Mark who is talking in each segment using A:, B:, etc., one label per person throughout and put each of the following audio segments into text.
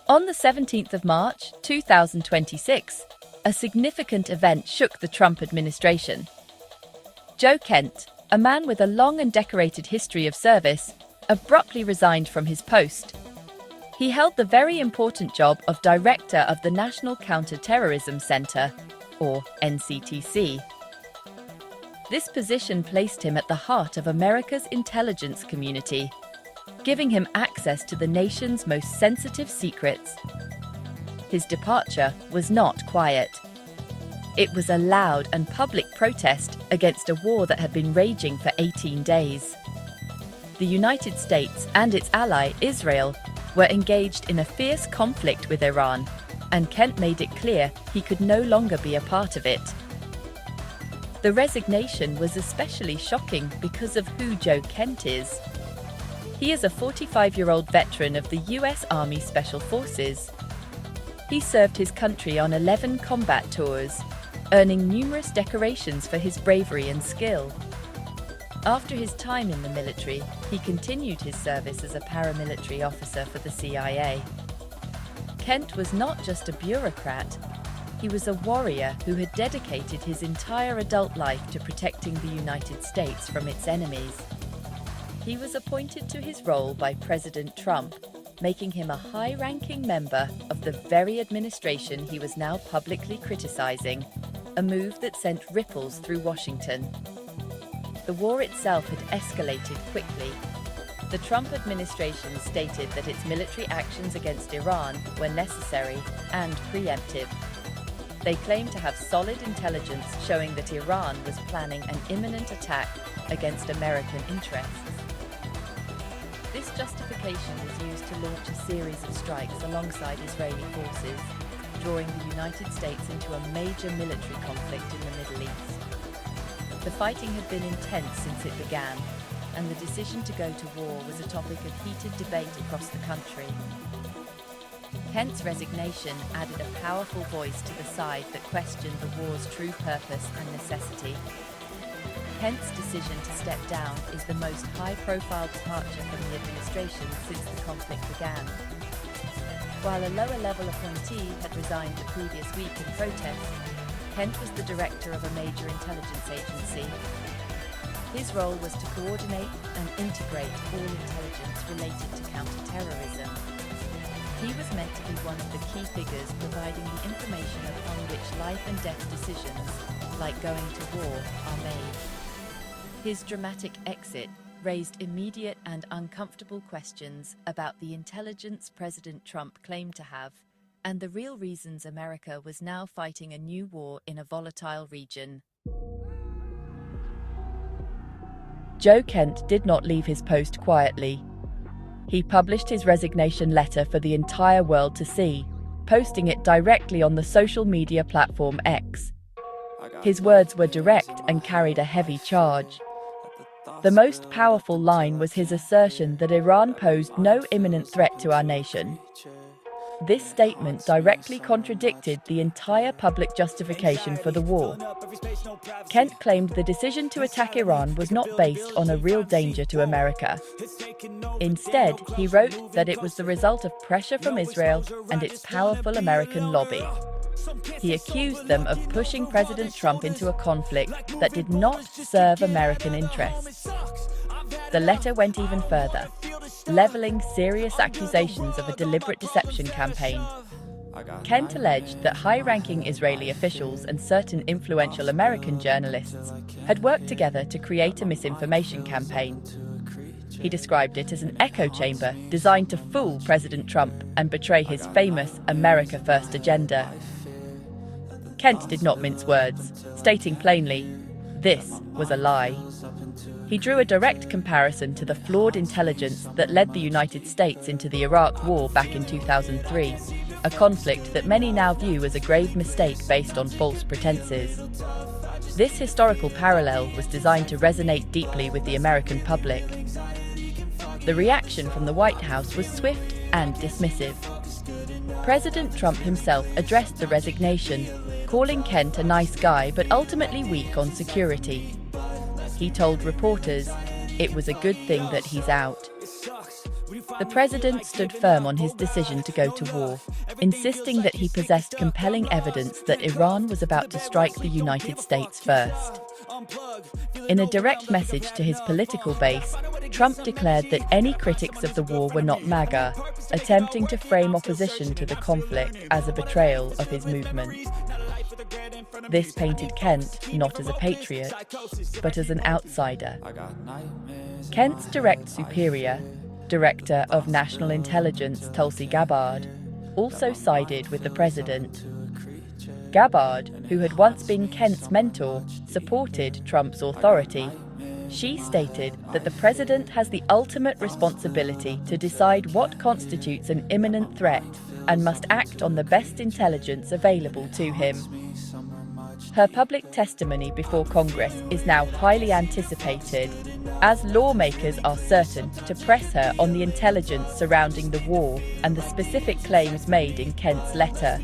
A: On the 17th of March, 2026, a significant event shook the Trump administration. Joe Kent, a man with a long and decorated history of service, abruptly resigned from his post. He held the very important job of Director of the National Counter-Terrorism Center, or NCTC. This position placed him at the heart of America's intelligence community, giving him access to the nation's most sensitive secrets. His departure was not quiet. It was a loud and public protest against a war that had been raging for 18 days. The United States and its ally, Israel, were engaged in a fierce conflict with Iran, and Kent made it clear he could no longer be a part of it. The resignation was especially shocking because of who Joe Kent is. He is a 45-year-old veteran of the U.S. Army Special Forces. He served his country on 11 combat tours, earning numerous decorations for his bravery and skill. After his time in the military, he continued his service as a paramilitary officer for the CIA. Kent was not just a bureaucrat, he was a warrior who had dedicated his entire adult life to protecting the United States from its enemies. He was appointed to his role by President Trump, making him a high-ranking member of the very administration he was now publicly criticizing, a move that sent ripples through Washington. The war itself had escalated quickly. The Trump administration stated that its military actions against Iran were necessary and preemptive. They claimed to have solid intelligence showing that Iran was planning an imminent attack against American interests. This justification was used to launch a series of strikes alongside Israeli forces, drawing the United States into a major military conflict in the Middle East. The fighting had been intense since it began, and the decision to go to war was a topic of heated debate across the country. Kent's resignation added a powerful voice to the side that questioned the war's true purpose and necessity. Kent's decision to step down is the most high-profile departure from the administration since the conflict began. While a lower-level appointee had resigned the previous week in protest, Kent was the director of a major intelligence agency. His role was to coordinate and integrate all intelligence related to counter-terrorism. He was meant to be one of the key figures providing the information upon which life and death decisions, like going to war, are made. His dramatic exit raised immediate and uncomfortable questions about the intelligence President Trump claimed to have, and the real reasons America was now fighting a new war in a volatile region. Joe Kent did not leave his post quietly. He published his resignation letter for the entire world to see, posting it directly on the social media platform X. His words were direct and carried a heavy charge. The most powerful line was his assertion that Iran posed no imminent threat to our nation. This statement directly contradicted the entire public justification for the war. Kent claimed the decision to attack Iran was not based on a real danger to America. Instead, he wrote that it was the result of pressure from Israel and its powerful American lobby. He accused them of pushing President Trump into a conflict that did not serve American interests. The letter went even further, leveling serious accusations of a deliberate deception campaign. Kent alleged that high-ranking Israeli officials and certain influential American journalists had worked together to create a misinformation campaign. He described it as an echo chamber designed to fool President Trump and betray his famous America First agenda. Kent did not mince words, stating plainly, this was a lie. He drew a direct comparison to the flawed intelligence that led the United States into the Iraq War back in 2003, a conflict that many now view as a grave mistake based on false pretenses. This historical parallel was designed to resonate deeply with the American public. The reaction from the White House was swift and dismissive. President Trump himself addressed the resignation, calling Kent a nice guy but ultimately weak on security. He told reporters, "It was a good thing that he's out." The president stood firm on his decision to go to war, insisting that he possessed compelling evidence that Iran was about to strike the United States first. In a direct message to his political base, Trump declared that any critics of the war were not MAGA, attempting to frame opposition to the conflict as a betrayal of his movement. This painted Kent not as a patriot, but as an outsider. Kent's direct superior, Director of National Intelligence Tulsi Gabbard, also sided with the president. Gabbard, who had once been Kent's mentor, supported Trump's authority. She stated that the president has the ultimate responsibility to decide what constitutes an imminent threat and must act on the best intelligence available to him. Her public testimony before Congress is now highly anticipated, as lawmakers are certain to press her on the intelligence surrounding the war and the specific claims made in Kent's letter.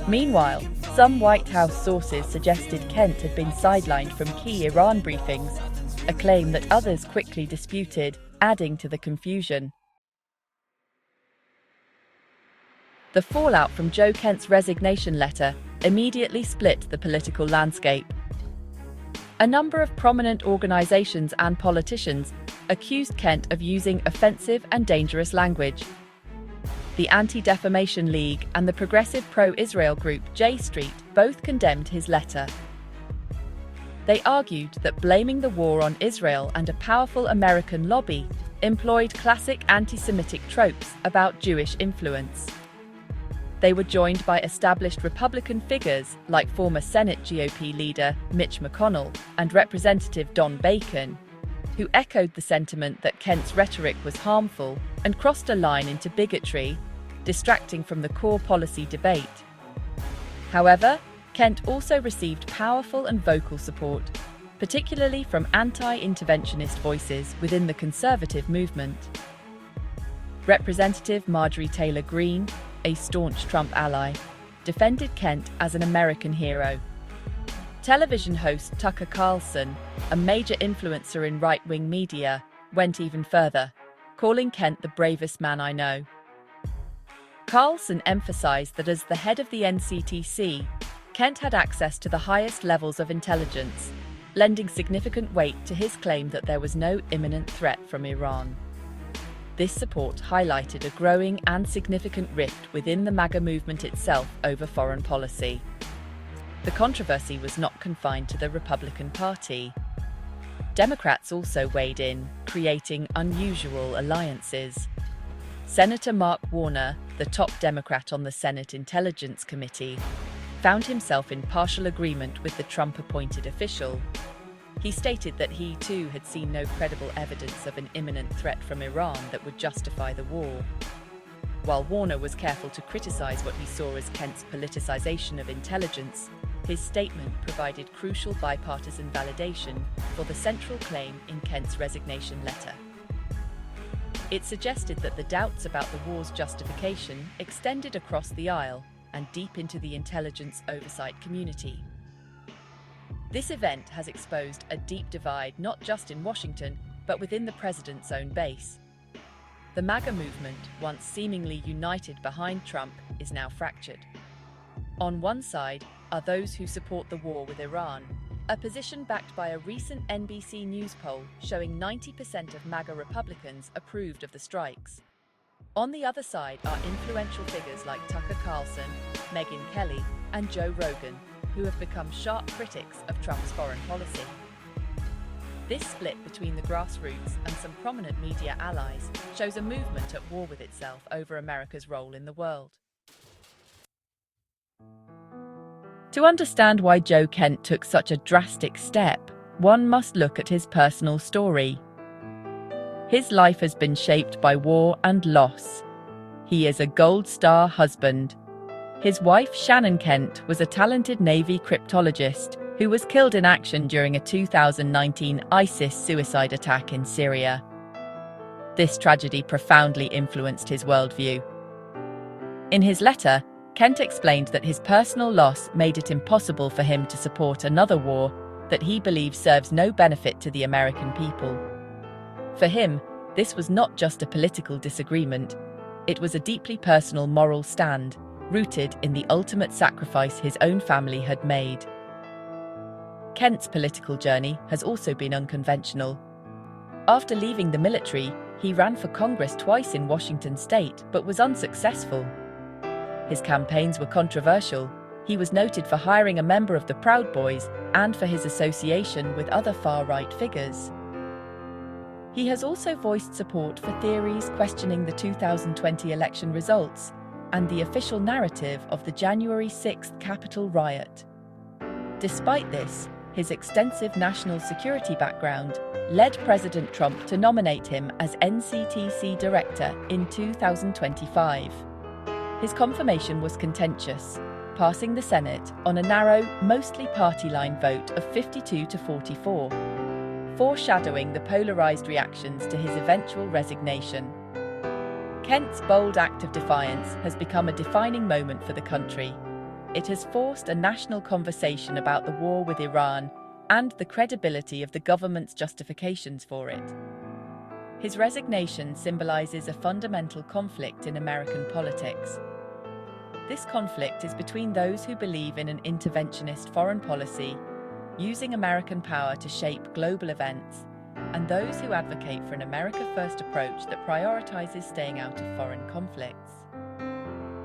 A: Meanwhile, some White House sources suggested Kent had been sidelined from key Iran briefings, a claim that others quickly disputed, adding to the confusion. The fallout from Joe Kent's resignation letter immediately split the political landscape. A number of prominent organizations and politicians accused Kent of using offensive and dangerous language. The Anti-Defamation League and the progressive pro-Israel group J Street both condemned his letter. They argued that blaming the war on Israel and a powerful American lobby employed classic anti-Semitic tropes about Jewish influence. They were joined by established Republican figures like former Senate GOP leader Mitch McConnell and Representative Don Bacon, who echoed the sentiment that Kent's rhetoric was harmful and crossed a line into bigotry, distracting from the core policy debate. However, Kent also received powerful and vocal support, particularly from anti-interventionist voices within the conservative movement. Representative Marjorie Taylor Greene, a staunch Trump ally, defended Kent as an American hero. Television host Tucker Carlson, a major influencer in right-wing media, went even further, calling Kent the bravest man I know. Carlson emphasized that as the head of the NCTC, Kent had access to the highest levels of intelligence, lending significant weight to his claim that there was no imminent threat from Iran. This support highlighted a growing and significant rift within the MAGA movement itself over foreign policy. The controversy was not confined to the Republican Party. Democrats also weighed in, creating unusual alliances. Senator Mark Warner, the top Democrat on the Senate Intelligence Committee, found himself in partial agreement with the Trump-appointed official. He stated that he, too, had seen no credible evidence of an imminent threat from Iran that would justify the war. While Warner was careful to criticize what he saw as Kent's politicization of intelligence, his statement provided crucial bipartisan validation for the central claim in Kent's resignation letter. It suggested that the doubts about the war's justification extended across the aisle and deep into the intelligence oversight community. This event has exposed a deep divide not just in Washington, but within the president's own base. The MAGA movement, once seemingly united behind Trump, is now fractured. On one side are those who support the war with Iran, a position backed by a recent NBC News poll showing 90% of MAGA Republicans approved of the strikes. On the other side are influential figures like Tucker Carlson, Megyn Kelly, and Joe Rogan, who have become sharp critics of Trump's foreign policy. This split between the grassroots and some prominent media allies shows a movement at war with itself over America's role in the world. To understand why Joe Kent took such a drastic step, one must look at his personal story. His life has been shaped by war and loss. He is a Gold Star husband. His wife, Shannon Kent, was a talented Navy cryptologist who was killed in action during a 2019 ISIS suicide attack in Syria. This tragedy profoundly influenced his worldview. In his letter, Kent explained that his personal loss made it impossible for him to support another war that he believes serves no benefit to the American people. For him, This was not just a political disagreement, it was a deeply personal moral stand, rooted in the ultimate sacrifice his own family had made. Kent's political journey has also been unconventional. After leaving the military, he ran for Congress twice in Washington state but was unsuccessful. His campaigns were controversial. He was noted for hiring a member of the Proud Boys and for his association with other far-right figures. He has also voiced support for theories questioning the 2020 election results and the official narrative of the January 6th Capitol riot. Despite this, his extensive national security background led President Trump to nominate him as NCTC Director in 2025. His confirmation was contentious, passing the Senate on a narrow, mostly party-line vote of 52 to 44, foreshadowing the polarized reactions to his eventual resignation. Kent's bold act of defiance has become a defining moment for the country. It has forced a national conversation about the war with Iran and the credibility of the government's justifications for it. His resignation symbolizes a fundamental conflict in American politics. This conflict is between those who believe in an interventionist foreign policy, using American power to shape global events, and those who advocate for an America-first approach that prioritizes staying out of foreign conflicts.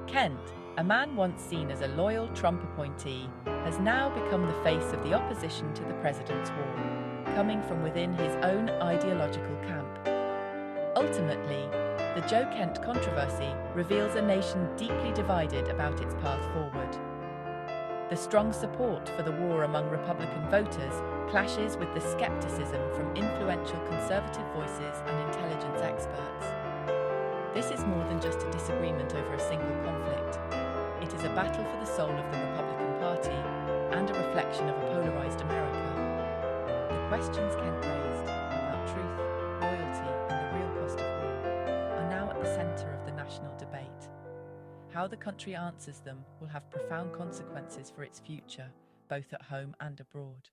A: Kent, a man once seen as a loyal Trump appointee, has now become the face of the opposition to the president's war, coming from within his own ideological camp. Ultimately, the Joe Kent controversy reveals a nation deeply divided about its path forward. The strong support for the war among Republican voters clashes with the skepticism from influential conservative voices and intelligence experts. This is more than just a disagreement over a single conflict. It is a battle for the soul of the Republican Party and a reflection of a polarized America. The questions Kent raised about truth, loyalty, and the real cost of war are now at the center of the national debate. How the country answers them will have profound consequences for its future, both at home and abroad.